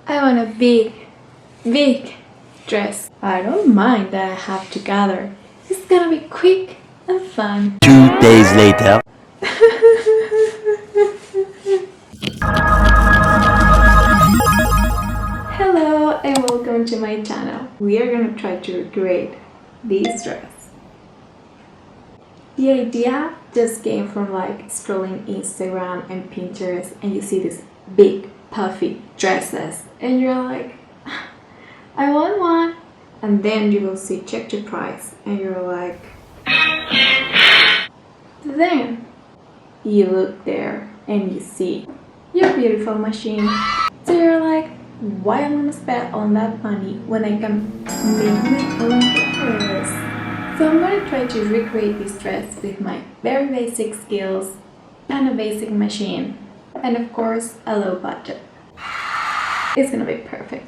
I want a big, big dress. I don't mind that I have to gather. It's gonna be quick and fun. 2 days later. Hello and welcome to my channel. We are gonna try to recreate this dress. The idea just came from like scrolling Instagram and Pinterest, and you see these big puffy dresses and you're like, I want one. And then you will see check the price and you're like, then you look there and you see your beautiful machine. So you're like, why am I gonna spend all that money when I can make my own dress? So I'm gonna try to recreate this dress with my very basic skills and a basic machine, and of course a low budget. It's gonna be perfect.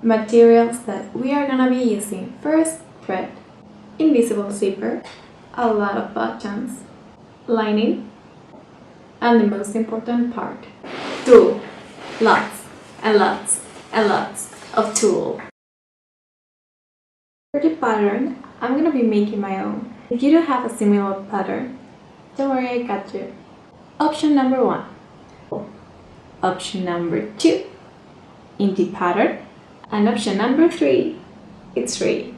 Materials that we are gonna be using: first, thread, invisible zipper, a lot of buttons, lining, and the most important part, tulle. Lots and lots and lots of tulle. For the pattern, I'm gonna be making my own. If you don't have a similar pattern, don't worry, I got you. Option number 1. Option number 2, in the pattern. And option number 3, it's free.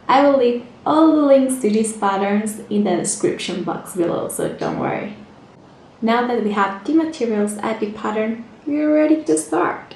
I will leave all the links to these patterns in the description box below, so don't worry. Now that we have the materials and the pattern, we are ready to start.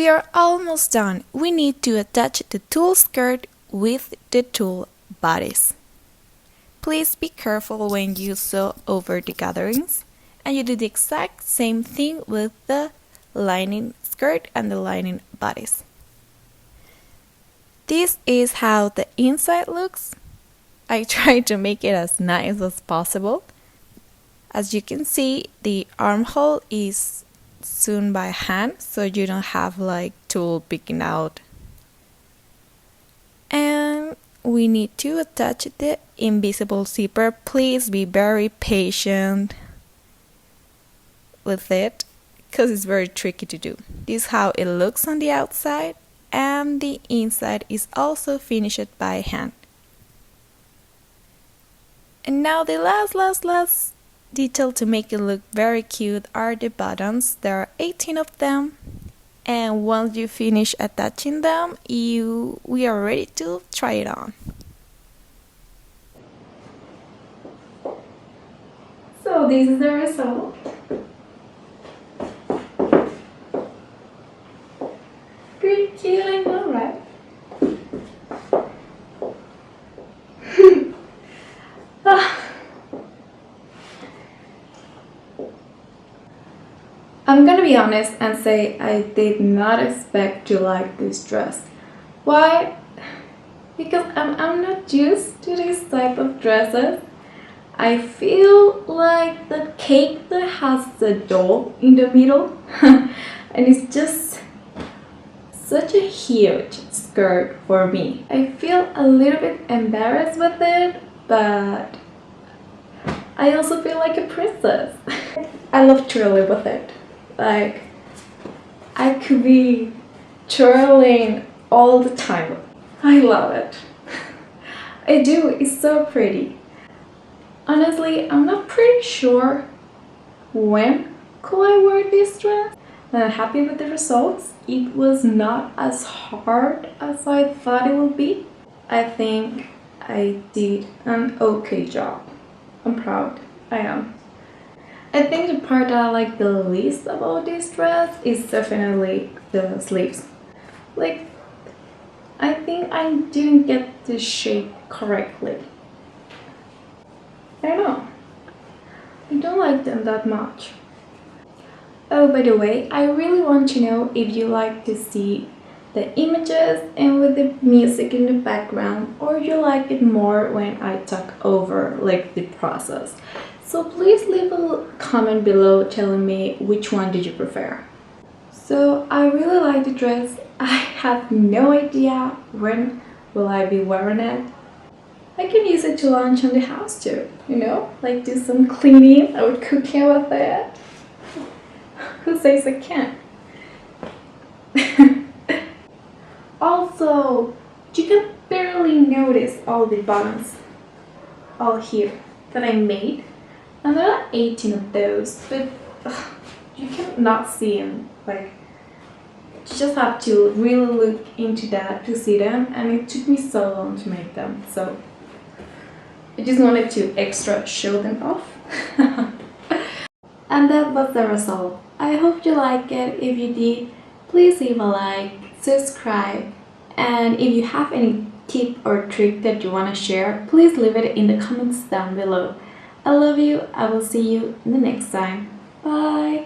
are almost done. We need to attach the tulle skirt with the tulle bodice. Please be careful when you sew over the gatherings, and you do the exact same thing with the lining skirt and the lining bodice. This is how the inside looks. I tried to make it as nice as possible. As you can see, the armhole is sewn by hand, so you don't have like tulle picking out. And we need to attach the invisible zipper. Please be very patient with it because it's very tricky to do. This is how it looks on the outside, and the inside is also finished by hand. And now the last detail to make it look very cute are the buttons. There are 18 of them, and once you finish attaching them, we are ready to try it on. So this is the result. Pretty cute, I know, right? I'm gonna be honest and say I did not expect to like this dress. Why? Because I'm not used to this type of dresses. I feel like the cake that has the doll in the middle and it's just such a huge skirt for me. I feel a little bit embarrassed with it, but I also feel like a princess. I love twirling with it. Like, I could be twirling all the time. I love it. I do, it's so pretty. Honestly, I'm not pretty sure when could I wear this dress. And I'm happy with the results. It was not as hard as I thought it would be. I think I did an okay job. I'm proud, I am. I think the part that I like the least about this dress is definitely the sleeves. Like, I think I didn't get the shape correctly. I don't know. I don't like them that much. Oh, by the way, I really want to know if you like to see the images and with the music in the background, or you like it more when I talk over like the process. So please leave a comment below telling me which one did you prefer. So I really like the dress. I have no idea when will I be wearing it. I can use it to lunch on the house too, you know, like do some cleaning or cooking with it. Who says I can't? Also, you can barely notice all the buttons all here that I made. And there are 18 of those, but you cannot see them. Like, you just have to really look into that to see them, and it took me so long to make them. So I just wanted to extra show them off. And that was the result. I hope you like it. If you did, please leave a like, subscribe, and if you have any tip or trick that you want to share, please leave it in the comments down below. I love you. I will see you the next time. Bye.